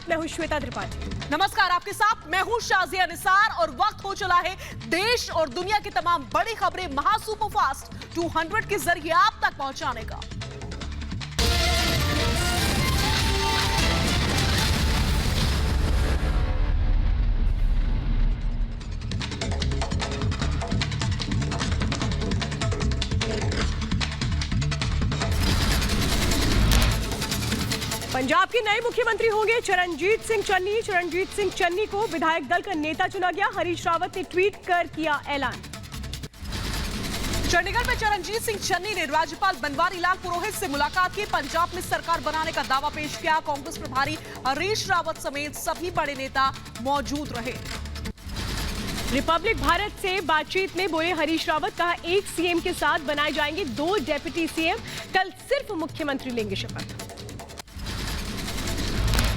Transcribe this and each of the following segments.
साथ मैं हूं श्वेता त्रिपाठी। नमस्कार, आपके साथ मैं हूं शाजिया निसार और वक्त हो चला है देश और दुनिया की तमाम बड़ी खबरें महा सुपरफास्ट 200 के जरिए आप तक पहुंचाने का। पंजाब के नए मुख्यमंत्री होंगे चरणजीत सिंह चन्नी। चरणजीत सिंह चन्नी को विधायक दल का नेता चुना गया। हरीश रावत ने ट्वीट कर किया ऐलान। चंडीगढ़ में चरणजीत सिंह चन्नी ने राज्यपाल बनवारी लाल पुरोहित से मुलाकात की। पंजाब में सरकार बनाने का दावा पेश किया। कांग्रेस प्रभारी हरीश रावत समेत सभी बड़े नेता मौजूद रहे। रिपब्लिक भारत से बातचीत में बोले हरीश रावत, कहा एक सीएम के साथ बनाए जाएंगे 2 डेप्यूटी सीएम। कल सिर्फ मुख्यमंत्री लेंगे शपथ।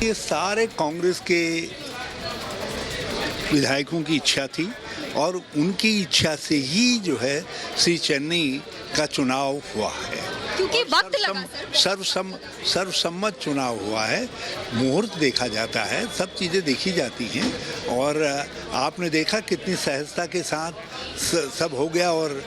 ये सारे कांग्रेस के विधायकों की इच्छा थी और उनकी इच्छा से ही जो है श्री चन्नी का चुनाव हुआ है, क्योंकि वक्त लगा। सर्वसम्मत चुनाव हुआ है। मुहूर्त देखा जाता है, सब चीज़ें देखी जाती हैं और आपने देखा कितनी सहजता के साथ सब हो गया। और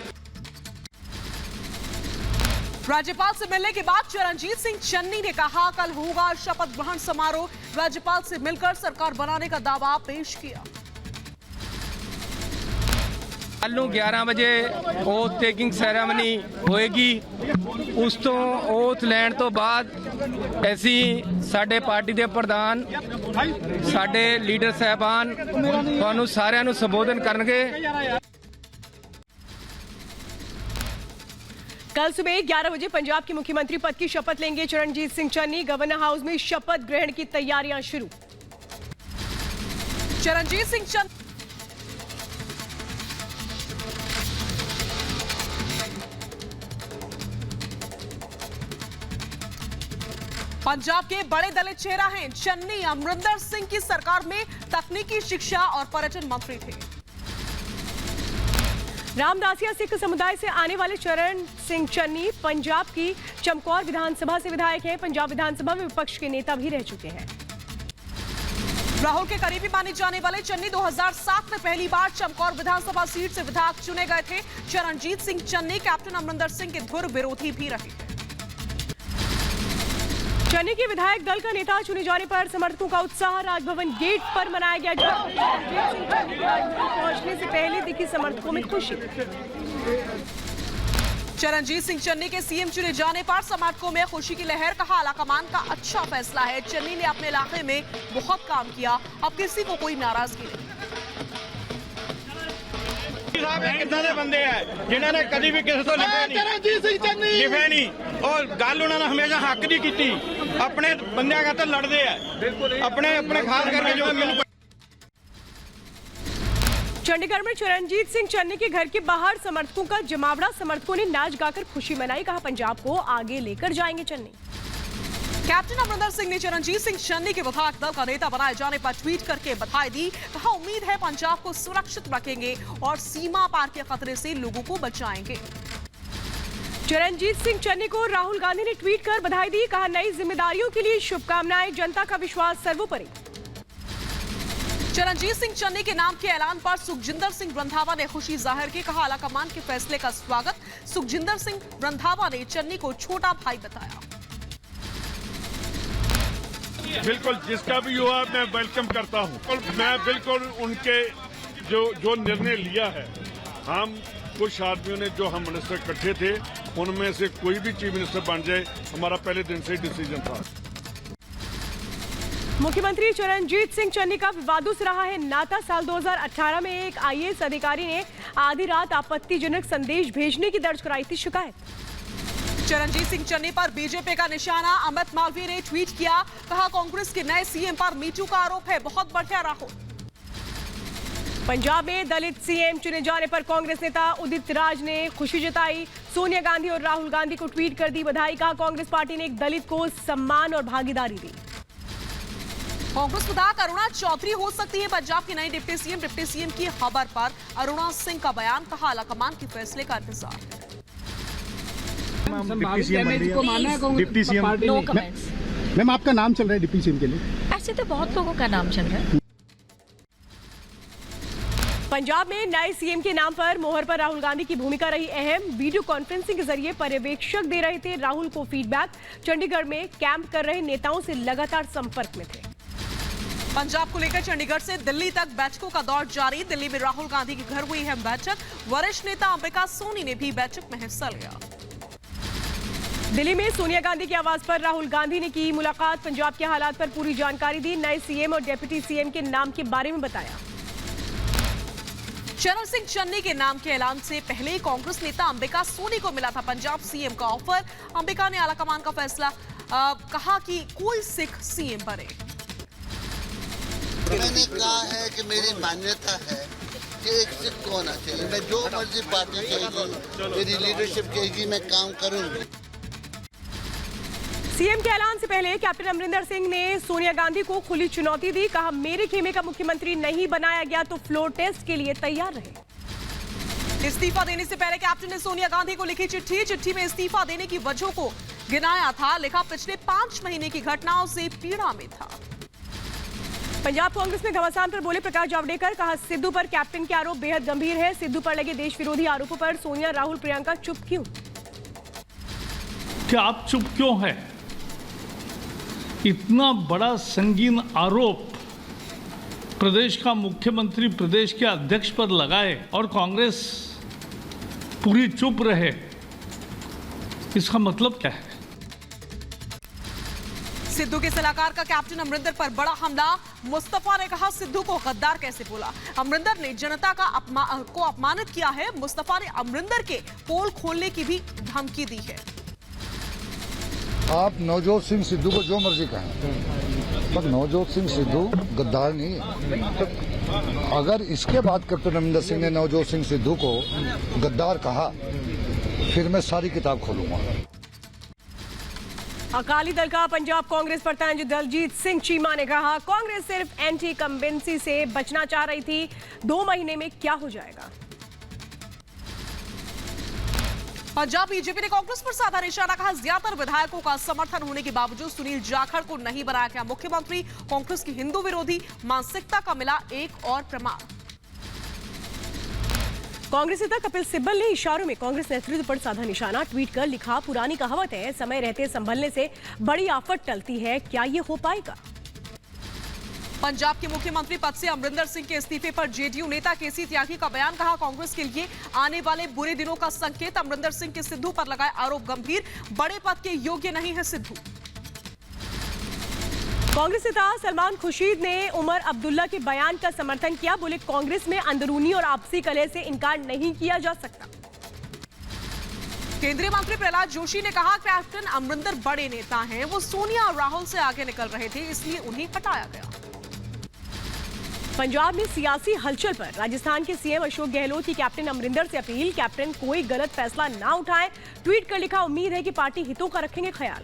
राज्यपाल से मिलने के बाद चरणजीत सिंह चन्नी ने कहा कल होगा शपथ ग्रहण समारोह। राज्यपाल से मिलकर सरकार बनाने का दावा पेश किया। कल 11 बजे ओथ टेकिंग सैरेमनी होएगी। उस तो ओथ लैण तो बाद ऐसी साडे पार्टी के प्रधान साडे लीडर साहबान तुहानू सारिਆਂ ਨੂੰ संबोधन करनगे। कल सुबह 11 बजे पंजाब के मुख्यमंत्री पद की शपथ लेंगे चरणजीत सिंह चन्नी। गवर्नर हाउस में शपथ ग्रहण की तैयारियां शुरू। चरणजीत सिंह चन्नी पंजाब के बड़े दलित चेहरा हैं। चन्नी अमरिंदर सिंह की सरकार में तकनीकी शिक्षा और पर्यटन मंत्री थे। रामदासिया सिख समुदाय से आने वाले चरण सिंह चन्नी पंजाब की चमकौर विधानसभा से विधायक हैं। पंजाब विधानसभा में विपक्ष के नेता भी रह चुके हैं। राहुल के करीबी माने जाने वाले चन्नी 2007 में पहली बार चमकौर विधानसभा सीट से विधायक चुने गए थे। चरणजीत सिंह चन्नी कैप्टन अमरिंदर सिंह के धुर विरोधी भी रहे। चन्नी के विधायक दल का नेता चुने जाने पर समर्थकों का उत्साह। राजभवन गेट पर मनाया गया जश्न। चरणजीत सिंह चन्नी राजभवन पहुंचने से पहले दिखी समर्थकों में खुशी। चरणजीत सिंह चन्नी के सीएम चुने जाने पर समर्थकों में खुशी की लहर। कहा आलाकमान का अच्छा फैसला है। चन्नी ने अपने इलाके में बहुत काम किया, अब किसी को कोई नाराजगी नहीं। कितना दे बंदे हैं जिन्होंने कभी भी किसी को लिखे नहीं और गल उन्होंने हमेशा हक नहीं की। अपने बंदे का तो लड़ते हैं, अपने खास करके जो चंडीगढ़ में चरणजीत सिंह चन्नी के घर के बाहर समर्थकों का जमावड़ा। समर्थकों ने नाच गाकर खुशी मनाई। कहा पंजाब को आगे लेकर जाएंगे चन्नी। कैप्टन अमरिंदर सिंह ने चरणजीत सिंह चन्नी के विधायक दल का नेता बनाए जाने पर ट्वीट करके बधाई दी। कहा उम्मीद है पंजाब को सुरक्षित रखेंगे और सीमा पार के खतरे से लोगों को बचाएंगे। चरणजीत सिंह चन्नी को राहुल गांधी ने ट्वीट कर बधाई दी। कहा नई जिम्मेदारियों के लिए शुभकामनाएं, जनता का विश्वास सर्वोपरि। चरणजीत सिंह चन्नी के नाम के ऐलान पर सुखजिंदर सिंह रंधावा ने खुशी जाहिर की। कहा आलाकमान के फैसले का स्वागत। सुखजिंदर सिंह रंधावा ने चन्नी को छोटा भाई बताया। बिल्कुल जिसका भी हुआ मैं वेलकम करता हूं। मैं बिल्कुल उनके जो निर्णय लिया है, हम कुछ आदमियों ने जो हम मिनिस्टर इकट्ठे थे उनमें से कोई भी चीफ मिनिस्टर बन जाए, हमारा पहले दिन से डिसीजन था। मुख्यमंत्री चरणजीत सिंह चन्नी का विवादों से रहा है नाता। साल 2018 में एक आईएएस अधिकारी ने आधी रात आपत्तिजनक संदेश भेजने की दर्ज कराई थी शिकायत। चरणजीत सिंह चन्नी पर बीजेपी का निशाना। अमित मालवीय ने ट्वीट किया। कहा कांग्रेस के नए सीएम पर मीटू का आरोप है, बहुत बढ़िया राहुल। पंजाब में दलित सीएम चुने जाने पर कांग्रेस नेता उदित राज ने खुशी जताई। सोनिया गांधी और राहुल गांधी को ट्वीट कर दी बधाई। कहा कांग्रेस पार्टी ने एक दलित को सम्मान और भागीदारी दी। कांग्रेस विधायक अरुणा चौधरी हो सकती है पंजाब की नई डिप्टी सीएम। डिप्टी सीएम की खबर पर अरुणा सिंह का बयान। कहा आलाकमान के फैसले का इंतजार है। डिप्टी सीएम मैम, आपका नाम चल रहा है डिप्टी सीएम के लिए। से तो बहुत लोगों का नाम चल रहा है। पंजाब में नए सीएम के नाम पर मोहर पर राहुल गांधी की भूमिका रही अहम। वीडियो कॉन्फ्रेंसिंग के जरिए पर्यवेक्षक दे रहे थे राहुल को फीडबैक। चंडीगढ़ में कैंप कर रहे नेताओं से लगातार संपर्क में थे। पंजाब को लेकर चंडीगढ़ से दिल्ली तक बैठकों का दौर जारी। दिल्ली में राहुल गांधी के घर हुई है बैठक। वरिष्ठ नेता अंबिका सोनी ने भी बैठक में हिस्सा लिया। दिल्ली में सोनिया गांधी के आवास पर राहुल गांधी ने की मुलाकात। पंजाब के हालात पर पूरी जानकारी दी। नए सीएम और डिप्टी सीएम के नाम के बारे में बताया। चरण सिंह चन्नी के नाम के ऐलान से पहले कांग्रेस नेता अंबिका सोनी को मिला था पंजाब सीएम का ऑफर। अंबिका ने आलाकमान का फैसला कहा कि कोई सिख सीएम बने। मैंने कहा है कि मेरी मान्यता है कि एक सिख को होना चाहिए। मैं जो मर्जी पार्टी कहेगी, मेरी लीडरशिप कहेगी, मैं काम करूंगी। सीएम के ऐलान से पहले कैप्टन अमरिंदर सिंह ने सोनिया गांधी को खुली चुनौती दी। कहा, मेरे खेमे का मुख्यमंत्री नहीं बनाया गया तो फ्लोर टेस्ट के लिए तैयार रहे। इस्तीफा देने से पहले कैप्टन ने सोनिया गांधी को लिखी चिट्ठी। चिट्ठी में इस्तीफा देने की वजहों को गिनाया था। लिखा, पिछले 5 महीने की घटनाओं से पीड़ा में था। पंजाब कांग्रेस में घमासान पर बोले प्रकाश जावड़ेकर। कहा, सिद्धू पर कैप्टन के आरोप बेहद गंभीर है। सिद्धू पर लगे देश विरोधी आरोपों पर सोनिया, राहुल, प्रियंका चुप क्यों? क्या आप चुप क्यों है? इतना बड़ा संगीन आरोप प्रदेश का मुख्यमंत्री प्रदेश के अध्यक्ष पर लगाए और कांग्रेस पूरी चुप रहे, इसका मतलब क्या है? सिद्धू के सलाहकार का कैप्टन अमरिंदर पर बड़ा हमला। मुस्तफा ने कहा, सिद्धू को गद्दार कैसे बोला। अमरिंदर ने जनता का अपमानित किया है। मुस्तफा ने अमरिंदर के पोल खोलने की भी धमकी दी है। आप नवजोत सिंह सिद्धू को जो मर्जी कहें, पर नवजोत सिंह सिद्धू गद्दार नहीं है। अगर इसके बाद कैप्टन अमरिंदर सिंह ने नवजोत सिंह सिद्धू को गद्दार कहा, फिर मैं सारी किताब खोलूंगा। अकाली दल का पंजाब कांग्रेस पर तंज। दलजीत सिंह चीमा ने कहा, कांग्रेस सिर्फ एंटी कंबेंसी से बचना चाह रही थी। 2 महीने में क्या हो जाएगा। पंजाब बीजेपी ने कांग्रेस पर साधा निशाना। कहा, ज्यादातर विधायकों का समर्थन होने के बावजूद सुनील जाखड़ को नहीं बनाया गया मुख्यमंत्री। कांग्रेस की हिंदू विरोधी मानसिकता का मिला एक और प्रमाण। कांग्रेस नेता कपिल सिब्बल ने इशारों में कांग्रेस नेतृत्व पर साधा निशाना। ट्वीट कर लिखा, पुरानी कहावत है, समय रहते संभलने से बड़ी आफत टलती है। क्या ये हो पाएगा? पंजाब के मुख्यमंत्री पद से अमरिंदर सिंह के इस्तीफे पर जेडीयू नेता केसी त्यागी का बयान। कहा, कांग्रेस के लिए आने वाले बुरे दिनों का संकेत। अमरिंदर सिंह के सिद्धू पर लगाए आरोप गंभीर। बड़े पद के योग्य नहीं है सिद्धू। कांग्रेस नेता सलमान खुर्शीद ने उमर अब्दुल्ला के बयान का समर्थन किया। बोले, कांग्रेस में अंदरूनी और आपसी कलह से इनकार नहीं किया जा सकता। केंद्रीय मंत्री प्रहलाद जोशी ने कहा, कैप्टन अमरिंदर बड़े नेता हैं। वो सोनिया और राहुल से आगे निकल रहे थे, इसलिए उन्हें हटाया गया। पंजाब में सियासी हलचल पर राजस्थान के सीएम अशोक गहलोत की कैप्टन अमरिंदर से अपील। कैप्टन कोई गलत फैसला ना उठाएं। ट्वीट कर लिखा, उम्मीद है कि पार्टी हितों का रखेंगे ख्याल।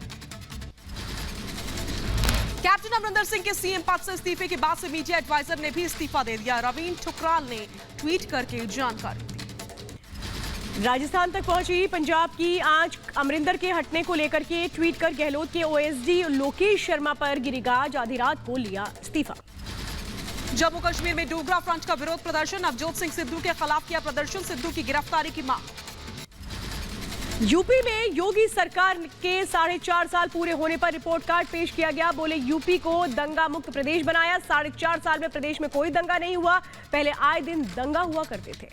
कैप्टन अमरिंदर सिंह के सीएम पद से इस्तीफे के बाद से मीडिया एडवाइजर ने भी इस्तीफा दे दिया। रवीन ठुकराल ने ट्वीट करके जानकारी दी। राजस्थान तक पहुंची पंजाब की आंच। अमरिंदर के हटने को लेकर के ट्वीट कर गहलोत के ओएसडी लोकेश शर्मा पर गिरिराज आधी रात को लिया इस्तीफा। जम्मू कश्मीर में डोगरा फ्रंट का विरोध प्रदर्शन। नवजोत सिंह सिद्धू के खिलाफ किया प्रदर्शन। सिद्धू की गिरफ्तारी की मांग। यूपी में योगी सरकार के 4.5 साल पूरे होने पर रिपोर्ट कार्ड पेश किया गया। बोले, यूपी को दंगा मुक्त प्रदेश बनाया। 4.5 साल में प्रदेश में कोई दंगा नहीं हुआ। पहले आए दिन दंगा हुआ करते थे।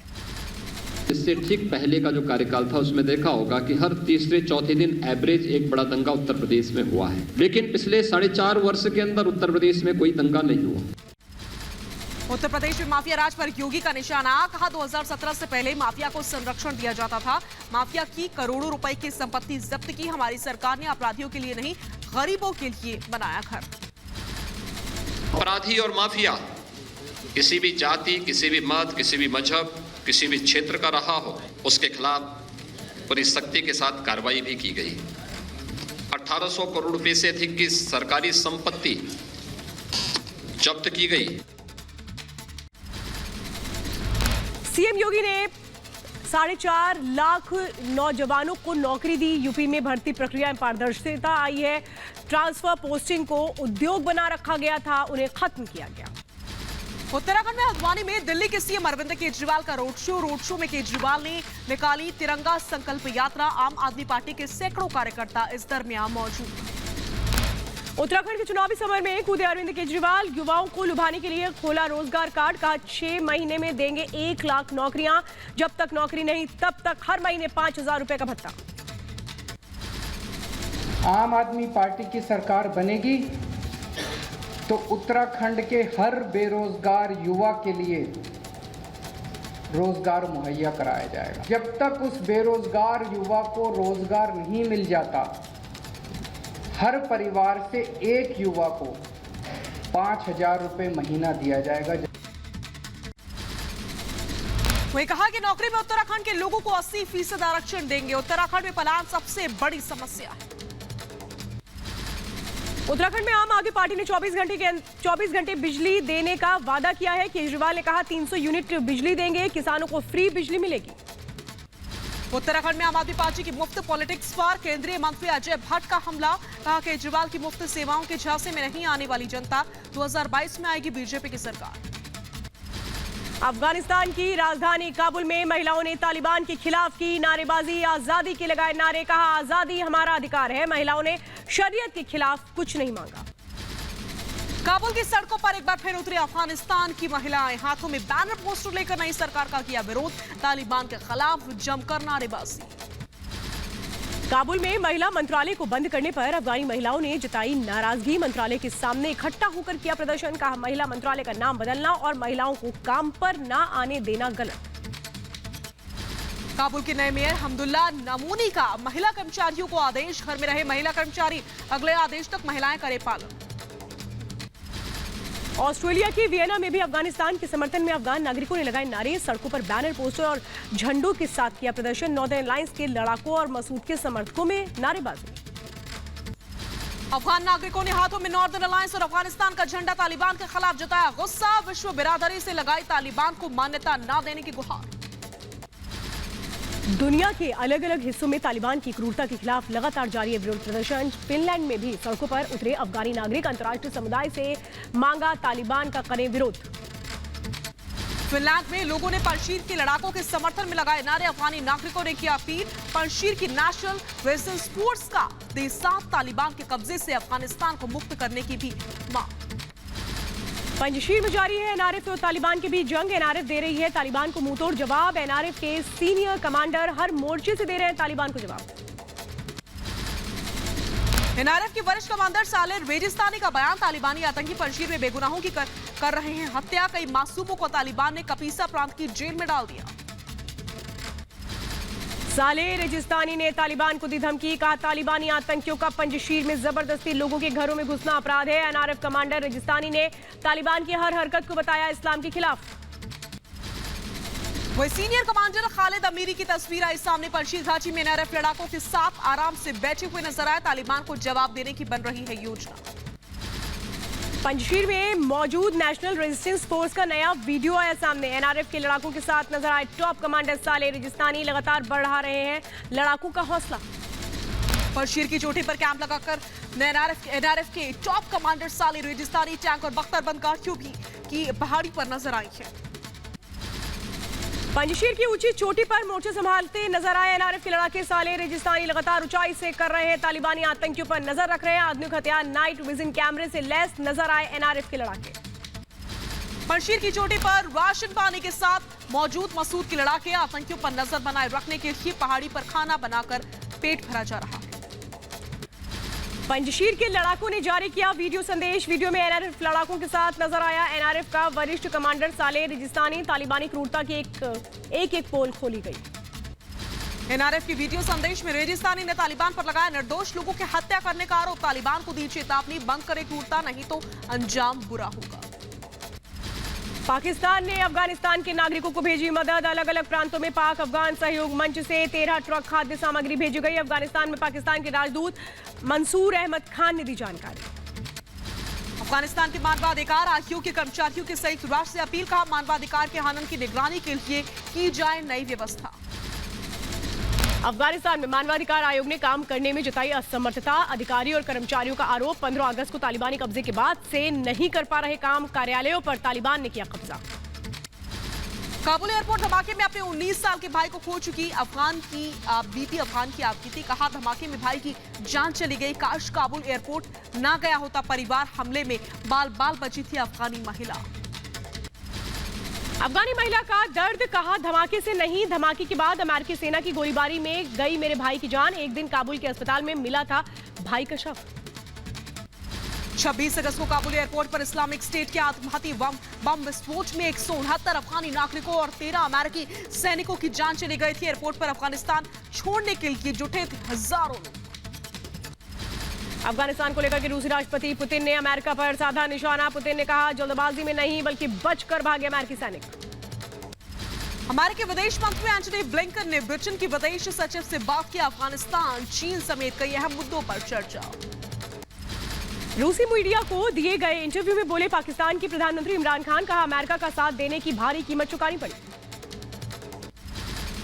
इससे ठीक पहले का जो कार्यकाल था उसमें देखा होगा कि हर तीसरे चौथे दिन एवरेज एक बड़ा दंगा उत्तर प्रदेश में हुआ है। लेकिन पिछले 4.5 वर्ष के अंदर उत्तर प्रदेश में कोई दंगा नहीं हुआ। उत्तर प्रदेश में माफिया राज पर योगी का निशाना। कहा, 2017 से पहले माफिया को संरक्षण दिया जाता था। माफिया की करोड़ों रुपए की संपत्ति जब्त की। हमारी सरकार ने अपराधियों के लिए नहीं, गरीबों के लिए बनाया घर। अपराधी और माफिया किसी भी जाति, किसी भी मत, किसी भी मजहब, किसी भी क्षेत्र का रहा हो, उसके खिलाफ पूरी सख्ती के साथ कार्रवाई भी की गई। 1800 करोड़ रुपए से अधिक की सरकारी संपत्ति जब्त की गई। सीएम योगी ने 4.5 लाख नौजवानों को नौकरी दी। यूपी में भर्ती प्रक्रिया में पारदर्शिता आई है। ट्रांसफर पोस्टिंग को उद्योग बना रखा गया था, उन्हें खत्म किया गया। उत्तराखंड में हल्द्वानी में दिल्ली के सीएम अरविंद केजरीवाल का रोड शो में केजरीवाल ने निकाली तिरंगा संकल्प यात्रा। आम आदमी पार्टी के सैकड़ों कार्यकर्ता इस दरमियान मौजूद। उत्तराखंड के चुनावी समर में कूदे अरविंद केजरीवाल। युवाओं को लुभाने के लिए खोला रोजगार कार्ड, कहा 6 महीने में देंगे 1 लाख नौकरियां, जब तक नौकरी नहीं तब तक हर महीने 5,000 रुपए का भत्ता। आम आदमी पार्टी की सरकार बनेगी तो उत्तराखंड के हर बेरोजगार युवा के लिए रोजगार मुहैया कराया जाएगा। जब तक उस बेरोजगार युवा को रोजगार नहीं मिल जाता, हर परिवार से एक युवा को 5,000 रुपए महीना दिया जाएगा। वही कहा कि नौकरी में उत्तराखंड के लोगों को 80% आरक्षण देंगे। उत्तराखंड में पलायन सबसे बड़ी समस्या है। उत्तराखंड में आम आदमी पार्टी ने 24 घंटे बिजली देने का वादा किया है। केजरीवाल ने कहा 300 यूनिट बिजली देंगे, किसानों को फ्री बिजली मिलेगी। उत्तराखंड में आम आदमी पार्टी की मुफ्त पॉलिटिक्स पर केंद्रीय मंत्री अजय भट्ट का हमला। कहा केजरीवाल की मुफ्त सेवाओं के झांसे में नहीं आने वाली जनता। 2022 में आएगी बीजेपी की सरकार। अफगानिस्तान की राजधानी काबुल में महिलाओं ने तालिबान के खिलाफ की नारेबाजी। आजादी के लगाए नारे, कहा आजादी हमारा अधिकार है। महिलाओं ने शरीयत के खिलाफ कुछ नहीं मांगा। काबुल की सड़कों पर एक बार फिर उतरी अफगानिस्तान की महिलाएं। हाथों में बैनर पोस्टर लेकर नई सरकार का किया विरोध। तालिबान के खिलाफ जमकर नारेबाजी। काबुल में महिला मंत्रालय को बंद करने पर अफगानी महिलाओं ने जताई नाराजगी। मंत्रालय के सामने इकट्ठा होकर किया प्रदर्शन। कहा महिला मंत्रालय का नाम बदलना और महिलाओं को काम पर ना आने देना गलत। काबुल के नए मेयर हमदुल्ला नमूनी का महिला कर्मचारियों को आदेश, घर में रहे महिला कर्मचारी, अगले आदेश तक महिलाएं करें पालन। ऑस्ट्रेलिया के वियना में भी अफगानिस्तान के समर्थन में अफगान नागरिकों ने लगाए नारे। सड़कों पर बैनर, पोस्टर और झंडों के साथ किया प्रदर्शन। नॉर्दर्न अलायंस के लड़ाकों और मसूद के समर्थकों में नारेबाजी। अफगान नागरिकों ने हाथों में नॉर्दर्न अलायंस और अफगानिस्तान का झंडा तालिबान के खिलाफ जताया गुस्सा। विश्व बिरादरी से लगाई तालिबान को मान्यता न देने की गुहार। दुनिया के अलग अलग हिस्सों में तालिबान की क्रूरता के खिलाफ लगातार जारी है विरोध प्रदर्शन। फिनलैंड में भी सड़कों पर उतरे अफगानी नागरिक। अंतर्राष्ट्रीय समुदाय से मांगा तालिबान का करें विरोध। फिनलैंड में लोगों ने पंजशीर के लड़ाकों के समर्थन में लगाए नारे। अफगानी नागरिकों ने किया अपील। पंजशीर की नेशनल रेजिस्टेंस फोर्स का देश साथ तालिबान के कब्जे से अफगानिस्तान को मुक्त करने की भी मांग। पंजशीर में जारी है एनआरएफ और तालिबान के बीच जंग। एनआरएफ दे रही है तालिबान को मुंहतोड़ जवाब। एनआरएफ के सीनियर कमांडर हर मोर्चे से दे रहे हैं तालिबान को जवाब। एनआरएफ के वरिष्ठ कमांडर सालेह रेजिस्तानी का बयान। तालिबानी आतंकी पंजशीर में बेगुनाहों की कर रहे हैं हत्या। कई मासूमों को तालिबान ने कपीसा प्रांत की जेल में डाल दिया। सालेह रेजिस्तानी ने तालिबान को दी धमकी। कहा तालिबानी आतंकियों का पंजशीर में जबरदस्ती लोगों के घरों में घुसना अपराध है। एनआरएफ कमांडर रेजिस्तानी ने तालिबान की हर हरकत को बताया इस्लाम के खिलाफ। वही सीनियर कमांडर खालिद अमीरी की तस्वीर आई सामने। पंजशीर घाटी में एनआरएफ लड़ाकों के साथ आराम से बैठे हुए नजर आए। तालिबान को जवाब देने की बन रही है योजना। पंजशीर में मौजूद नेशनल रेजिस्टेंस फोर्स का नया वीडियो आया सामने। एनआरएफ के लड़ाकों के साथ नजर आए टॉप कमांडर सालेह रेजिस्तानी। लगातार बढ़ा रहे हैं लड़ाकों का हौसला। पंजशीर की चोटी पर कैंप लगाकर एनआरएफ के टॉप कमांडर सालेह रेजिस्तानी टैंक और बख्तरबंद गाड़ियों की पहाड़ी पर नजर आई है। पंजशीर की ऊंची चोटी पर मोर्चे संभालते नजर आए एनआरएफ के लड़ाके। सालेह रेजिस्तानी लगातार ऊंचाई से कर रहे हैं तालिबानी आतंकियों पर नजर रख रहे हैं। आधुनिक हथियार नाइट विजन कैमरे से लैस नजर आए एनआरएफ के लड़ाके। पंजशीर की चोटी पर राशन पानी के साथ मौजूद मसूद के लड़ाके। आतंकियों पर नजर बनाए रखने के लिए पहाड़ी पर खाना बनाकर पेट भरा जा रहा है। पंजशीर के लड़ाकों ने जारी किया वीडियो संदेश। वीडियो में एनआरएफ लड़ाकों के साथ नजर आया एनआरएफ का वरिष्ठ कमांडर सालेह रेजिस्तानी। तालिबानी क्रूरता की एक पोल खोली गई। एनआरएफ की वीडियो संदेश में रेजिस्तानी ने तालिबान पर लगाया निर्दोष लोगों की हत्या करने का आरोप। तालिबान को दी चेतावनी, बंद करे क्रूरता, नहीं तो अंजाम बुरा होगा। पाकिस्तान ने अफगानिस्तान के नागरिकों को भेजी मदद। अलग अलग प्रांतों में पाक अफगान सहयोग मंच से 13 ट्रक खाद्य सामग्री भेजी गई। अफगानिस्तान में पाकिस्तान के राजदूत मंसूर अहमद खान ने दी जानकारी। अफगानिस्तान के मानवाधिकार आयोग के कर्मचारियों की संयुक्त राष्ट्र से अपील। कहा मानवाधिकार के हनन की निगरानी के लिए की जाए नई व्यवस्था। अफगानिस्तान में मानवाधिकार आयोग ने काम करने में जताई असमर्थता। अधिकारी और कर्मचारियों का आरोप 15 अगस्त को तालिबानी कब्जे के बाद से नहीं कर पा रहे काम। कार्यालयों पर तालिबान ने किया कब्जा। काबुल एयरपोर्ट धमाके में अपने 19 साल के भाई को खो चुकी बीपी अफगान की आपबीती। कहा, धमाके में भाई की जान चली गई। काश काबुल एयरपोर्ट ना गया होता। परिवार हमले में बाल बाल बची थी अफगानी महिला। अफगानी महिला का दर्द। कहा, धमाके से नहीं, धमाके के बाद अमेरिकी सेना की गोलीबारी में गई मेरे भाई की जान। एक दिन काबुल के अस्पताल में मिला था भाई का शव। 26 अगस्त को काबुल एयरपोर्ट पर इस्लामिक स्टेट के आत्मघाती बम विस्फोट में 169 अफगानी नागरिकों और 13 अमेरिकी सैनिकों की जान चली गई थी। एयरपोर्ट पर अफगानिस्तान छोड़ने के लिए जुटे थे हजारों लोग। अफगानिस्तान को लेकर के रूसी राष्ट्रपति पुतिन ने अमेरिका पर साधा निशाना। पुतिन ने कहा, जल्दबाजी में नहीं बल्कि बचकर भागे अमेरिकी सैनिक। अमेरिकी विदेश मंत्री एंटनी ब्लिंकन ने ब्रिटेन की विदेश सचिव से बात की। अफगानिस्तान, चीन समेत कई अहम मुद्दों पर चर्चा। रूसी मीडिया को दिए गए इंटरव्यू में बोले पाकिस्तान के प्रधानमंत्री इमरान खान। कहा, अमेरिका का साथ देने की भारी कीमत चुकानी पड़ी।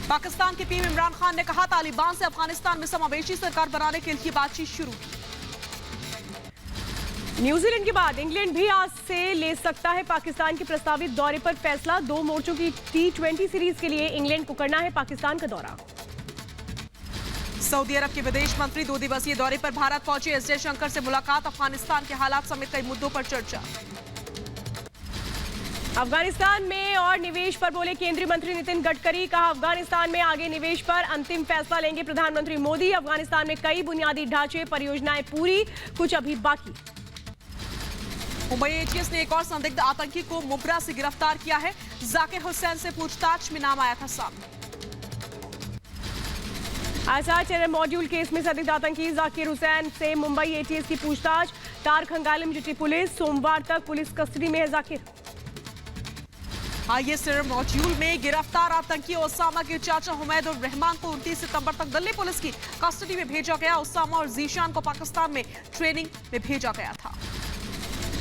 पाकिस्तान के पीएम इमरान खान ने कहा, तालिबान से अफगानिस्तान में समावेशी सरकार बनाने के लिए बातचीत शुरू की। न्यूजीलैंड के बाद इंग्लैंड भी आज से ले सकता है पाकिस्तान के प्रस्तावित दौरे पर फैसला। 2 मोर्चों की T20 सीरीज के लिए इंग्लैंड को करना है पाकिस्तान का दौरा। सऊदी अरब के विदेश मंत्री 2 दिवसीय दौरे पर भारत पहुंचे। एस जयशंकर से मुलाकात। अफगानिस्तान के हालात समेत कई मुद्दों पर चर्चा। अफगानिस्तान में और निवेश पर बोले केंद्रीय मंत्री नितिन गडकरी। कहा, अफगानिस्तान में आगे निवेश पर अंतिम फैसला लेंगे प्रधानमंत्री मोदी। अफगानिस्तान में कई बुनियादी ढांचे परियोजनाएं पूरी, कुछ अभी बाकी। मुंबई एटीएस ने एक और संदिग्ध आतंकी को मुब्रा से गिरफ्तार किया है। जाकिर हुसैन से पूछताछ में नाम आया था सामने। आईएसआई टेरर मॉड्यूल केस में संदिग्ध आतंकी जाकिर हुसैन से मुंबई एटीएस की पूछताछ। तार खंगाले में जुटी पुलिस। सोमवार तक पुलिस कस्टडी में है जाकिर। आईएस टेरर मॉड्यूल में गिरफ्तार आतंकी ओसामा के चाचा हुमैद और रहमान को 29 सितंबर तक दिल्ली पुलिस की कस्टडी में भेजा गया। ओसामा और जीशान को पाकिस्तान में ट्रेनिंग में भेजा गया था।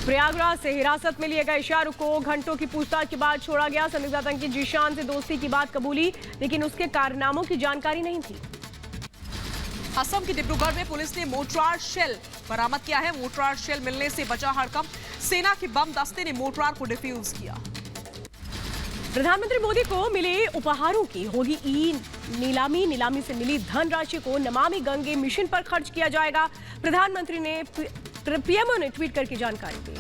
प्रयागराज से हिरासत में लिए गए शाहरुख को घंटों की पूछताछ के बाद छोड़ा गया। संदिग्ध आतंकी जीशान से दोस्ती की बात कबूली, लेकिन उसके कारनामों की जानकारी नहीं थी। असम के डिब्रूगढ़ में पुलिस ने मोर्टार शेल बरामद किया है। मोर्टार शेल मिलने से बचा हड़कंप। सेना के बम दस्ते ने मोर्टार को डिफ्यूज किया। प्रधानमंत्री मोदी को मिले उपहारों की होगी नीलामी। नीलामी से मिली धनराशि को नमामि गंगे मिशन पर खर्च किया जाएगा। प्रधानमंत्री ने पीएमओ ने ट्वीट करके जानकारी दी।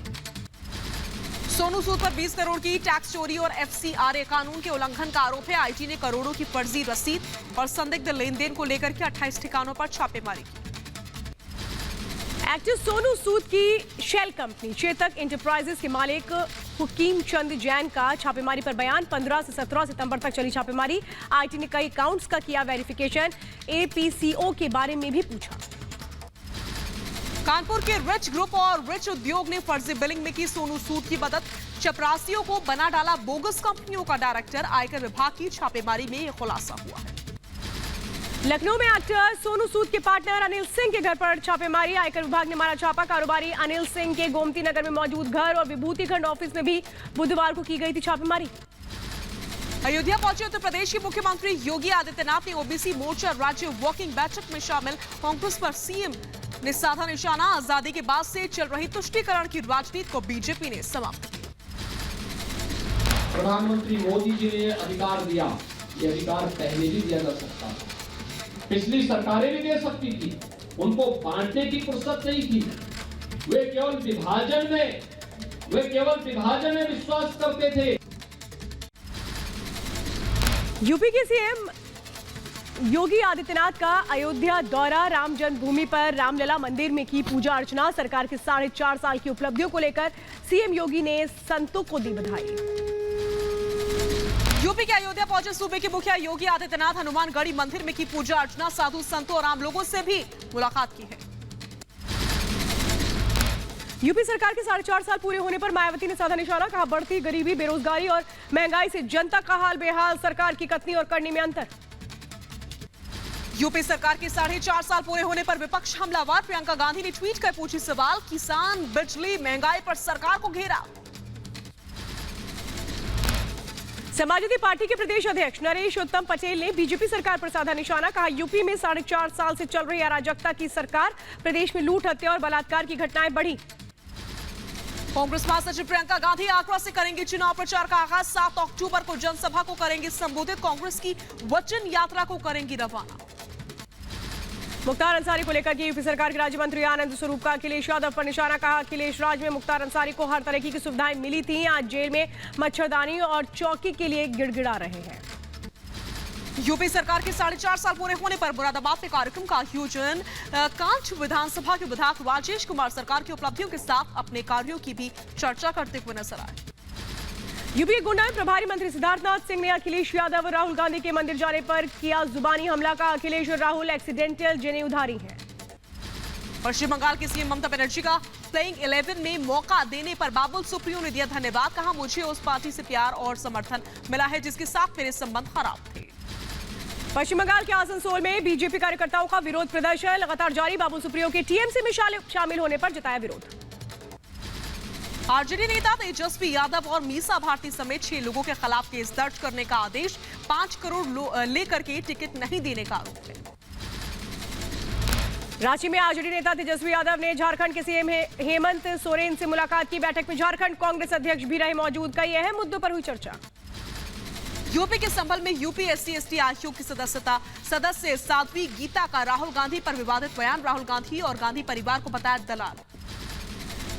सोनू सूद पर 20 करोड़ की टैक्स चोरी और एफसीआरए कानून के उल्लंघन का आरोप है। आईटी ने करोड़ों की फर्जी रसीद और संदिग्ध लेन देन को लेकर के 28 ठिकानों पर छापेमारी की। एक्टर सोनू सूद की शेल कंपनी चेतक इंटरप्राइजेस के मालिक हुकीम चंद जैन का छापेमारी पर बयान। 15 से 17 सितंबर तक चली छापेमारी। आईटी ने कई अकाउंट्स का किया वेरिफिकेशन। एपीसीओ के बारे में भी पूछा। कानपुर के रिच ग्रुप और रिच उद्योग ने फर्जी बिलिंग में की सोनू सूद की मदद। चपरासियों को बना डाला बोगस कंपनियों का डायरेक्टर। आयकर विभाग की छापेमारी में यह खुलासा हुआ है। लखनऊ में एक्टर सोनू सूद के पार्टनर अनिल सिंह के घर पर छापेमारी। आयकर विभाग ने मारा छापा। कारोबारी अनिल सिंह के गोमती नगर में मौजूद घर और विभूति खंड ऑफिस में भी बुधवार को की गई थी छापेमारी। अयोध्या पहुंचे उत्तर प्रदेश के मुख्यमंत्री योगी आदित्यनाथ ने ओबीसी मोर्चा राज्य वर्किंग बैठक में शामिल कांग्रेस पर सीएम ने साधा निशाना। आजादी के बाद से चल रही तुष्टीकरण की राजनीति को बीजेपी ने समाप्त किया। प्रधानमंत्री मोदी जी ने अधिकार दिया, ये अधिकार पहले भी दिया जा सकता था। पिछली सरकारें भी दे सकती थी, उनको बांटने की फुर्सत नहीं थी। वे केवल विभाजन में विश्वास करते थे। यूपी के सीएम योगी आदित्यनाथ का अयोध्या दौरा। राम जन्मभूमि पर रामलला मंदिर में की पूजा अर्चना। सरकार के 4.5 साल की उपलब्धियों को लेकर सीएम योगी ने संतों को दी बधाई। यूपी के अयोध्या पहुंचे सूबे के मुखिया योगी आदित्यनाथ हनुमानगढ़ी मंदिर में की पूजा अर्चना। साधु संतों और आम लोगों से भी मुलाकात की है। यूपी सरकार के 4.5 साल पूरे होने पर मायावती ने साधा निशाना। कहा, बढ़ती गरीबी, बेरोजगारी और महंगाई से जनता का हाल बेहाल। सरकार की कथनी और करनी में अंतर। यूपी सरकार के 4.5 साल पूरे होने पर विपक्ष हमलावर। प्रियंका गांधी ने ट्वीट कर पूछी सवाल। किसान, बिजली, महंगाई पर सरकार को घेरा। समाजवादी पार्टी के प्रदेश अध्यक्ष नरेश उत्तम पटेल ने बीजेपी सरकार पर साधा निशाना। कहा, यूपी में 4.5 साल से चल रही अराजकता की सरकार, प्रदेश में लूट, हत्या और बलात्कार की घटनाएं बढ़ी। कांग्रेस महासचिव प्रियंका गांधी आगरा से करेंगे चुनाव प्रचार का आगाज। 7 अक्टूबर को जनसभा को करेंगे संबोधित। कांग्रेस की वचन यात्रा को करेंगी रवाना। मुख्तार अंसारी को लेकर के यूपी सरकार के राज्य मंत्री आनंद स्वरूप का अखिलेश यादव पर निशाना। कहा, अखिलेश राज में मुख्तार अंसारी को हर तरह की सुविधाएं मिली थी। आज जेल में मच्छरदानी और चौकी के लिए गिड़गिड़ा रहे हैं। यूपी सरकार के 4.5 साल पूरे होने पर मुरादाबाद में कार्यक्रम का आयोजन। कांच विधानसभा के विधायक राजेश कुमार सरकार की उपलब्धियों के साथ अपने कार्यों की भी चर्चा करते हुए नजर आए। यूपी गुंडा प्रभारी मंत्री सिद्धार्थनाथ सिंह ने अखिलेश यादव और राहुल गांधी के मंदिर जाने पर किया जुबानी हमला। का अखिलेश और राहुल एक्सीडेंटल जनेऊधारी हैं। पश्चिम बंगाल की सीएम ममता बनर्जी का प्लेइंग 11 में मौका देने पर बाबुल सुप्रियो ने दिया धन्यवाद। कहा, मुझे उस पार्टी से प्यार और समर्थन मिला है जिसके साथ मेरे संबंध खराब थे। पश्चिम बंगाल के आसनसोल में बीजेपी कार्यकर्ताओं का विरोध प्रदर्शन लगातार जारी। बाबुल सुप्रियो के टीएमसी में शामिल होने पर जताया विरोध। आरजेडी नेता तेजस्वी यादव और मीसा भारती समेत 6 लोगों के खिलाफ केस दर्ज करने का आदेश। 5 करोड़ लेकर के टिकट नहीं देने का आरोप है। रांची में आरजेडी नेता तेजस्वी यादव ने झारखंड के सीएम हेमंत सोरेन से मुलाकात की। बैठक में झारखंड कांग्रेस अध्यक्ष भी रहे मौजूद। कई अहम मुद्दों पर हुई चर्चा। यूपी के संभल में यूपी SC/ST आयोग की सदस्य साध्वी गीता का राहुल गांधी पर विवादित बयान। राहुल गांधी और गांधी परिवार को बताया दलाल।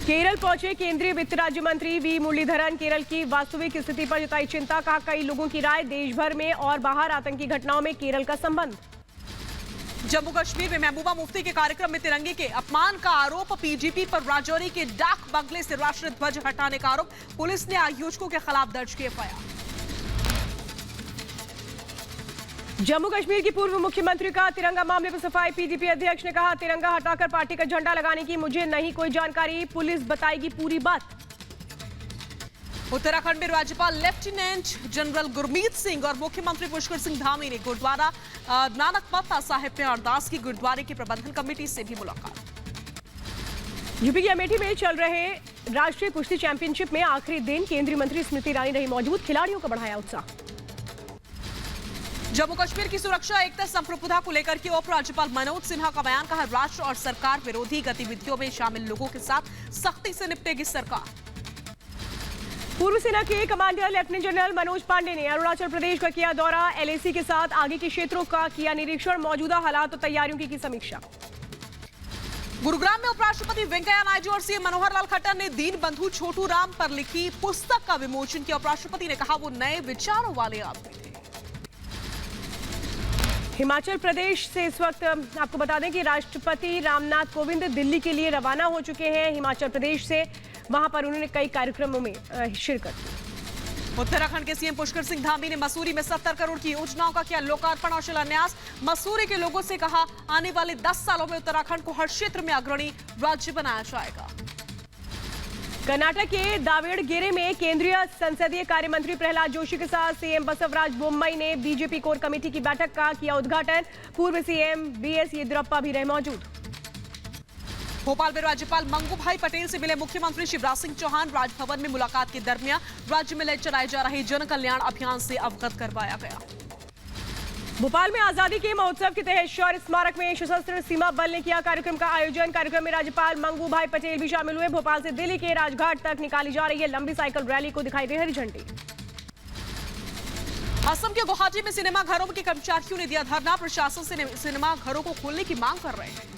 केरल पहुंचे केंद्रीय वित्त राज्य मंत्री वी मुरलीधरन। केरल की वास्तविक स्थिति पर जताई चिंता। कहा, कई लोगों की राय देश भर में और बाहर आतंकी घटनाओं में केरल का संबंध। जम्मू कश्मीर में महबूबा मुफ्ती के कार्यक्रम में तिरंगे के अपमान का आरोप। पीजीपी पर राजौरी के डाक बंगले से राष्ट्रीय ध्वज हटाने का आरोप। पुलिस ने आयोजकों के खिलाफ दर्ज की FIR। जम्मू कश्मीर की पूर्व मुख्यमंत्री का तिरंगा मामले पर सफाई। पीडीपी अध्यक्ष ने कहा, तिरंगा हटाकर पार्टी का झंडा लगाने की मुझे नहीं कोई जानकारी। पुलिस बताएगी पूरी बात। उत्तराखंड में राज्यपाल लेफ्टिनेंट जनरल गुरमीत सिंह और मुख्यमंत्री पुष्कर सिंह धामी ने गुरुद्वारा नानक पत्ता साहिब में अरदास की। गुरुद्वारे की प्रबंधन कमेटी से भी मुलाकात। यूपी के अमेठी में चल रहे राष्ट्रीय कुश्ती चैंपियनशिप में आखिरी दिन केंद्रीय मंत्री स्मृति ईरानी रही मौजूद। खिलाड़ियों का बढ़ाया उत्साह। जम्मू कश्मीर की सुरक्षा एकता संप्रभुता को लेकर के उप राज्यपाल मनोज सिन्हा का बयान। कहा, राष्ट्र और सरकार विरोधी गतिविधियों में शामिल लोगों के साथ सख्ती से निपटेगी सरकार। पूर्व सेना के commander lieutenant general Manoj Pande ने अरुणाचल प्रदेश का किया दौरा। LAC के साथ आगे के क्षेत्रों का किया निरीक्षण। मौजूदा हालात और तैयारियों की समीक्षा। गुरुग्राम में उपराष्ट्रपति वेंकैया नायडू और सीएम मनोहर लाल खट्टर ने दीन बंधु छोटू राम पर लिखी पुस्तक का विमोचन किया। उपराष्ट्रपति ने कहा, वो नए विचारों वाले आदमी थे। हिमाचल प्रदेश से इस वक्त आपको बता दें कि राष्ट्रपति रामनाथ कोविंद दिल्ली के लिए रवाना हो चुके हैं। हिमाचल प्रदेश से वहां पर उन्होंने कई कार्यक्रमों में शिरकत की। उत्तराखंड के सीएम पुष्कर सिंह धामी ने मसूरी में 70 करोड़ की योजनाओं का किया लोकार्पण और शिलान्यास। मसूरी के लोगों से कहा, आने वाले 10 सालों में उत्तराखंड को हर क्षेत्र में अग्रणी राज्य बनाया जाएगा। कर्नाटक के दावेड़गेरे में केंद्रीय संसदीय कार्य मंत्री प्रहलाद जोशी के साथ सीएम बसवराज बोम्मई ने बीजेपी कोर कमेटी की बैठक का किया उद्घाटन। पूर्व सीएम BS येदियुरप्पा भी रहे मौजूद। भोपाल में राज्यपाल मंगू भाई पटेल से मिले मुख्यमंत्री शिवराज सिंह चौहान। राजभवन में मुलाकात के दरमियान राज्य में चलाए जा रहे जन कल्याण अभियान से अवगत करवाया गया। भोपाल में आजादी के महोत्सव के तहत शौर्य स्मारक में सशस्त्र सीमा बल ने किया कार्यक्रम का आयोजन। कार्यक्रम में राज्यपाल मंगू भाई पटेल भी शामिल हुए। भोपाल से दिल्ली के राजघाट तक निकाली जा रही है लंबी साइकिल रैली को दिखाई दी हरी झंडी। असम के गुवाहाटी में सिनेमा घरों के कर्मचारियों ने दिया धरना। प्रशासन से सिनेमा घरों को खोलने की मांग कर रहे हैं।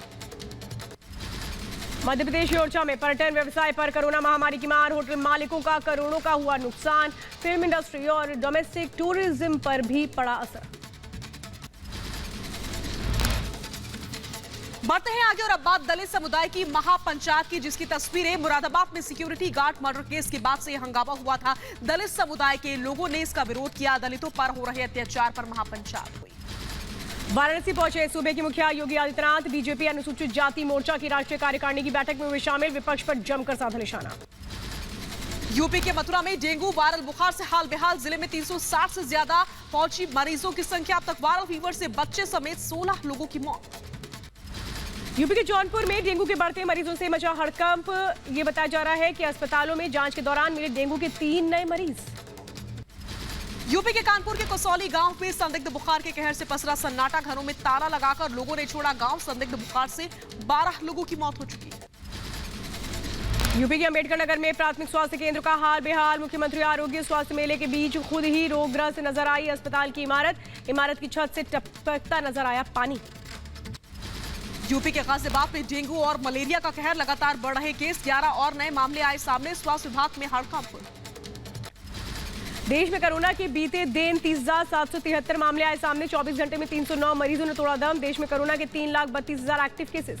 मध्य प्रदेश के ओरछा में पर्यटन व्यवसाय पर कोरोना महामारी की मार। होटल मालिकों का करोड़ों का हुआ नुकसान। फिल्म इंडस्ट्री और डोमेस्टिक टूरिज्म पर भी पड़ा असर। बढ़ते हैं आगे और अब बात दलित समुदाय की महापंचायत की, जिसकी तस्वीरें मुरादाबाद में सिक्योरिटी गार्ड मर्डर केस के बाद से हंगामा हुआ था। दलित समुदाय के लोगों ने इसका विरोध किया। दलितों पर हो रहे अत्याचार पर महापंचायत हुई। वाराणसी पहुंचे सूबे के मुखिया योगी आदित्यनाथ। बीजेपी अनुसूचित जाति मोर्चा की राष्ट्रीय कार्यकारिणी की बैठक में हुए शामिल। विपक्ष पर जमकर साधा निशाना। यूपी के मथुरा में डेंगू वायरल बुखार से हाल बेहाल। जिले में 360 से ज्यादा पहुंची मरीजों की संख्या। अब तक वायरल फीवर से बच्चे समेत 16 लोगों की मौत। यूपी के जौनपुर में डेंगू के बढ़ते मरीजों से मचा हड़कंप। ये बताया जा रहा है कि अस्पतालों में जांच के दौरान मिले डेंगू के 3 नए मरीज। यूपी के कानपुर के कसौली गांव में संदिग्ध बुखार के कहर से पसरा सन्नाटा। घरों में ताला लगाकर लोगों ने छोड़ा गांव। संदिग्ध बुखार से 12 लोगों की मौत हो चुकी है। यूपी के अंबेडकर नगर में प्राथमिक स्वास्थ्य केंद्र का हाल बेहाल। मुख्यमंत्री आरोग्य स्वास्थ्य मेले के बीच खुद ही रोगग्रस्त नजर आई अस्पताल की इमारत की छत से टपकता नजर आया पानी। यूपी के गाजियाबाद में डेंगू और मलेरिया का कहर। लगातार बढ़ रहे केस। 11 और नए मामले आए सामने। स्वास्थ्य विभाग में हड़कंप। देश में कोरोना के बीते दिन 30,773 मामले आए सामने। 24 घंटे में 309 मरीजों ने तोड़ा दम। देश में कोरोना के 3,32,000 एक्टिव केसेस।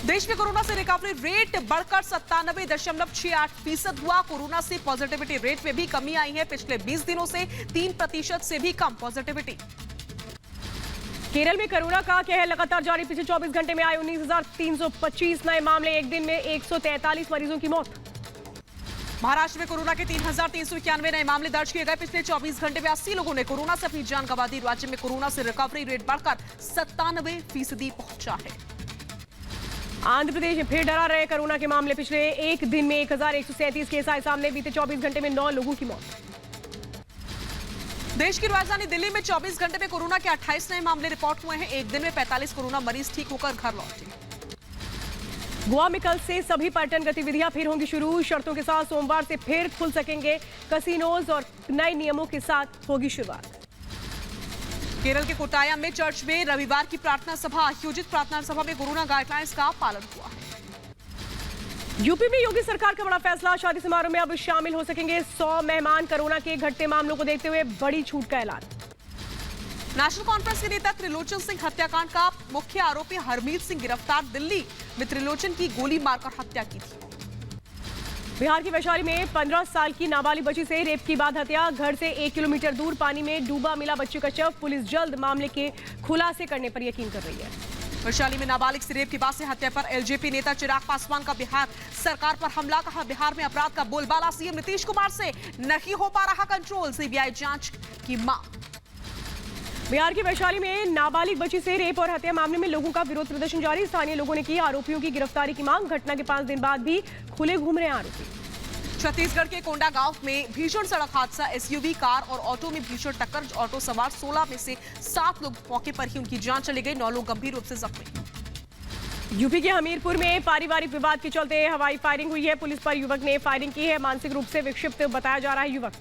देश में कोरोना से रिकवरी रेट बढ़कर 97.68% हुआ। कोरोना से पॉजिटिविटी रेट में भी कमी आई है। पिछले 20 दिनों से 3% से भी कम पॉजिटिविटी। केरल में कोरोना का कहर लगातार जारी। पिछले 24 घंटे में आए 19,325 नए मामले। एक दिन में 143 मरीजों की मौत। महाराष्ट्र में कोरोना के 3,391 नए मामले दर्ज किए गए। पिछले 24 घंटे में 80 लोगों ने कोरोना से अपनी जान गंवा दी। राज्य में कोरोना से रिकवरी रेट बढ़कर 97% पहुंचा है। आंध्र प्रदेश में फिर डरा रहे कोरोना के मामले। पिछले एक दिन में 1,137 केस आए सामने। बीते 24 घंटे में 9 लोगों की मौत। देश की राजधानी दिल्ली में 24 घंटे में कोरोना के 28 नए मामले रिपोर्ट हुए हैं। एक दिन में 45 कोरोना मरीज ठीक होकर घर लौटे। गोवा में कल से सभी पर्यटन गतिविधियां फिर होंगी शुरू। शर्तों के साथ सोमवार से फिर खुल सकेंगे कसिनोज और नए नियमों के साथ होगी शुरुआत। केरल के कोट्टायम में चर्च में रविवार की प्रार्थना सभा आयोजित। प्रार्थना सभा में कोरोना गाइडलाइंस का पालन हुआ है। यूपी में योगी सरकार का बड़ा फैसला। शादी समारोह में अब शामिल हो सकेंगे 100 मेहमान। कोरोना के घटते मामलों को देखते हुए बड़ी छूट का ऐलान। नेशनल कॉन्फ्रेंस के नेता त्रिलोचन सिंह हत्याकांड का मुख्य आरोपी हरमीत सिंह गिरफ्तार। दिल्ली में त्रिलोचन की गोली मारकर हत्या की थी। बिहार की वैशाली में 15 साल की नाबालिग बच्ची से रेप के बाद हत्या। घर से 1 किलोमीटर दूर पानी में डूबा मिला बच्ची का शव। पुलिस जल्द मामले के खुलासे करने पर यकीन कर रही है। वैशाली में नाबालिग से रेप के बाद से हत्या पर एलजेपी नेता चिराग पासवान का बिहार सरकार पर हमला। कहा बिहार में अपराध का बोलबाला सीएम नीतीश कुमार से नहीं हो पा रहा कंट्रोल। सीबीआई जांच की मांग। बिहार की वैशाली में नाबालिग बच्ची से रेप और हत्या मामले में लोगों का विरोध प्रदर्शन जारी। स्थानीय लोगों ने की आरोपियों की गिरफ्तारी की मांग। घटना के 5 दिन बाद भी खुले घूम रहे आरोपी। छत्तीसगढ़ के कोंडा गांव में भीषण सड़क हादसा। एसयूवी कार और ऑटो में भीषण टक्कर। ऑटो सवार 16 में से 7 लोग मौके पर ही उनकी जान चली गई। 9 लोग गंभीर रूप से जख्मी। यूपी के हमीरपुर में पारिवारिक विवाद के चलते हवाई फायरिंग हुई है। पुलिस पर युवक ने फायरिंग की है। मानसिक रूप से विक्षिप्त बताया जा रहा है युवक।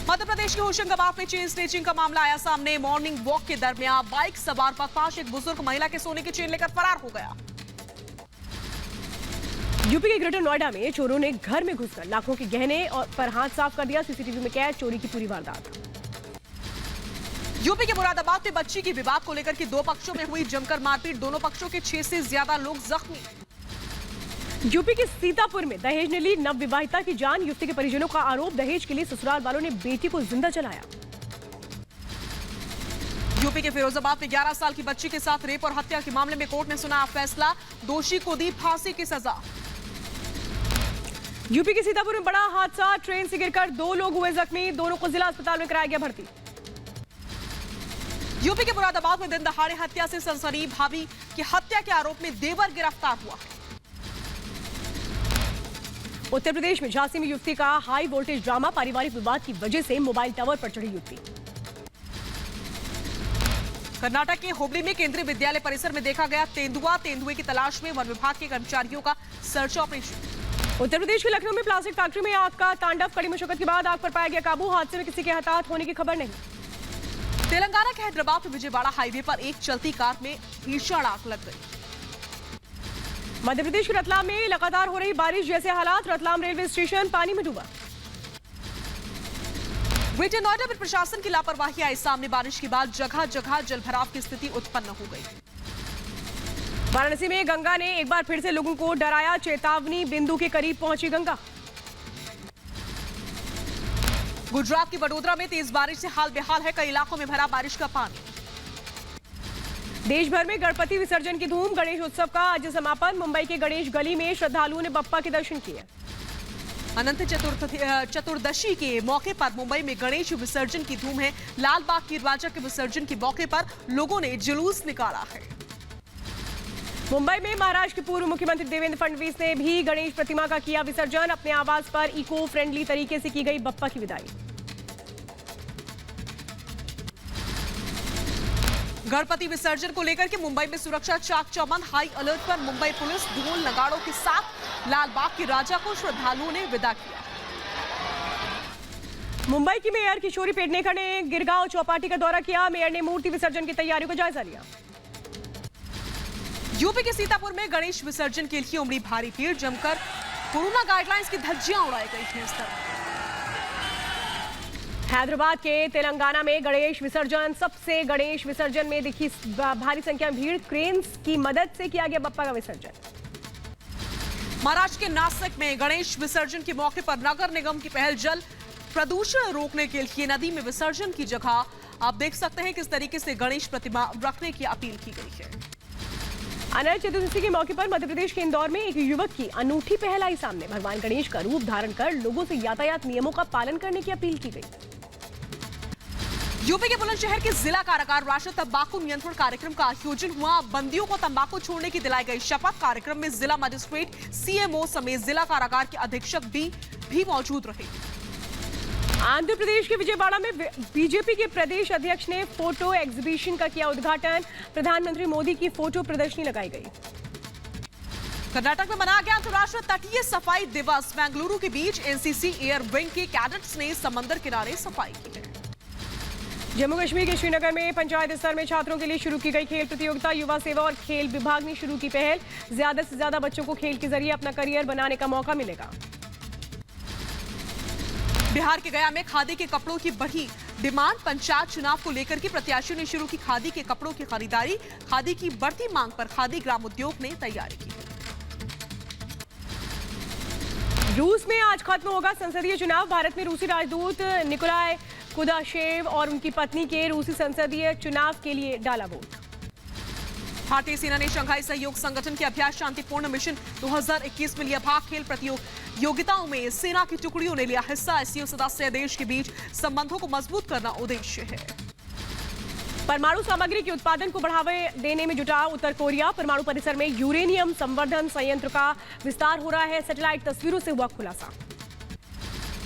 मध्य प्रदेश के होशंगाबाद में चेन स्नेचिंग का मामला आया सामने। मॉर्निंग वॉक के दरमियान बाइक सवार बदमाश एक बुजुर्ग महिला के सोने की चेन लेकर फरार हो गया। यूपी के ग्रेटर नोएडा में चोरों ने घर में घुसकर लाखों के गहने और पर हाथ साफ कर दिया। सीसीटीवी में कैद चोरी की पूरी वारदात। यूपी के मुरादाबाद में बच्ची की विवाद को लेकर के 2 पक्षों में हुई जमकर मारपीट। दोनों पक्षों के 6 से ज्यादा लोग जख्मी। यूपी के सीतापुर में दहेज ने ली नवविवाहिता की जान। युवती के परिजनों का आरोप दहेज के लिए ससुराल वालों ने बेटी को जिंदा जलाया। यूपी के फिरोजाबाद में 11 साल की बच्ची के साथ रेप और हत्या के मामले में कोर्ट ने सुना फैसला। दोषी को दी फांसी की सजा। यूपी के सीतापुर में बड़ा हादसा। ट्रेन से गिरकर 2 लोग हुए जख्मी। दोनों को जिला अस्पताल में कराया गया भर्ती। यूपी के मुरादाबाद में दिन दहाड़े हत्या से सनसनी। भाभी की हत्या के आरोप में देवर गिरफ्तार हुआ। उत्तर प्रदेश में झांसी में युवती का हाई वोल्टेज ड्रामा। पारिवारिक विवाद की वजह से मोबाइल टावर पर चढ़ी युवती। कर्नाटक के हुबली में केंद्रीय विद्यालय परिसर में देखा गया तेंदुआ। तेंदुए की तलाश में वन विभाग के कर्मचारियों का सर्च ऑपरेशन। उत्तर प्रदेश के लखनऊ में प्लास्टिक फैक्ट्री में आग का तांडव। कड़ी मशक्कत के बाद आग पर पाया गया काबू। हादसे में किसी के हताहत होने की खबर नहीं। तेलंगाना के हैदराबाद में विजयवाड़ा हाईवे पर एक चलती कार में भीषण आग लग गई। मध्य प्रदेश के रतलाम में लगातार हो रही बारिश जैसे हालात। रतलाम रेलवे स्टेशन पानी में डूबा। ग्रेटर नोएडा में प्रशासन की लापरवाही आई सामने। बारिश के बाद जगह जगह जलभराव की स्थिति उत्पन्न हो गई। वाराणसी में गंगा ने एक बार फिर से लोगों को डराया। चेतावनी बिंदु के करीब पहुंची गंगा। गुजरात की वडोदरा में तेज बारिश से हाल बेहाल है। कई इलाकों में भरा बारिश का पानी। देश भर में गणपति विसर्जन की धूम। गणेश उत्सव का आज समापन। मुंबई के गणेश गली में श्रद्धालुओं ने बप्पा के दर्शन किए। अनंत चतुर्दशी के मौके पर मुंबई में गणेश विसर्जन की धूम है। लाल बाग की राजा के विसर्जन के मौके पर लोगों ने जुलूस निकाला है। मुंबई में महाराष्ट्र के पूर्व मुख्यमंत्री देवेंद्र फडणवीस ने भी गणेश प्रतिमा का किया विसर्जन। अपने आवास पर इको फ्रेंडली तरीके से की गई बप्पा की विदाई। गणपति विसर्जन को लेकर के मुंबई में सुरक्षा चाक चौबंद। हाई अलर्ट पर मुंबई पुलिस। ढोल नगाड़ों के साथ लालबाग के राजा को श्रद्धालुओं ने विदा किया। मुंबई की मेयर किशोरी पेडनेकर ने गिरगांव चौपाटी का दौरा किया। मेयर ने मूर्ति विसर्जन की तैयारियों का जायजा लिया। यूपी के सीतापुर में गणेश विसर्जन के लिए उमड़ी भारी भीड़। जमकर कोरोना गाइडलाइंस की धज्जियां उड़ाई गई थी। इस तरह हैदराबाद के तेलंगाना में गणेश विसर्जन। सबसे गणेश विसर्जन में दिखी भारी संख्या में भीड़। क्रेन्स की मदद से किया गया बप्पा का विसर्जन। महाराष्ट्र के नासिक में गणेश विसर्जन के मौके पर नगर निगम की पहल। जल प्रदूषण रोकने के लिए नदी में विसर्जन की जगह आप देख सकते हैं किस तरीके से गणेश प्रतिमा रखने की अपील की गई है। अनंत चतुर्दशी के मौके पर मध्य प्रदेश के इंदौर में एक युवक की अनूठी पहल आई सामने। भगवान गणेश का रूप धारण कर लोगों से यातायात नियमों का पालन करने की अपील की गई। यूपी के बुलंदशहर के जिला कारागार राष्ट्रीय तंबाकू नियंत्रण कार्यक्रम का आयोजन हुआ। बंदियों को तंबाकू छोड़ने की दिलाई गई शपथ। कार्यक्रम में जिला मजिस्ट्रेट, सीएमओ समेत जिला कारागार के अधीक्षक भी मौजूद रहे। आंध्र प्रदेश के विजयवाड़ा में बीजेपी के प्रदेश अध्यक्ष ने फोटो एग्जीबिशन का किया उद्घाटन। प्रधानमंत्री मोदी की फोटो प्रदर्शनी लगाई गई। कर्नाटक में मनाया गया अंतर्राष्ट्रीय तटीय सफाई दिवस। बेंगलुरु के बीच एनसीसी एयर विंग के कैडेट्स ने समंदर किनारे सफाई की है। जम्मू कश्मीर के श्रीनगर में पंचायत स्तर में छात्रों के लिए शुरू की गई खेल प्रतियोगिता। युवा सेवा और खेल विभाग ने शुरू की पहल। ज्यादा से ज्यादा बच्चों को खेल के जरिए अपना करियर बनाने का मौका मिलेगा। बिहार के गया में खादी के कपड़ों की बढ़ी डिमांड। पंचायत चुनाव को लेकर के प्रत्याशियों ने शुरू की खादी के कपड़ों की खरीदारी। खादी की बढ़ती मांग पर खादी ग्राम उद्योग ने तैयारी की। रूस में आज खत्म होगा संसदीय चुनाव। भारत में रूसी राजदूत निकोलाई कुदाशेव और उनकी पत्नी के रूसी संसदीय चुनाव के लिए डाला वोट। भारतीय सेना ने शंघाई सहयोग संगठन के अभ्यास शांतिपूर्ण मिशन 2021 में लिया भाग। खेल प्रतियोगिताओं में सेना की टुकड़ियों ने लिया हिस्सा। एससीओ सदस्य देश के बीच संबंधों को मजबूत करना उद्देश्य है। परमाणु सामग्री के उत्पादन को बढ़ावा देने में जुटा उत्तर कोरिया। परमाणु परिसर में यूरेनियम संवर्धन संयंत्र का विस्तार हो रहा है। सैटेलाइट तस्वीरों से हुआ खुलासा।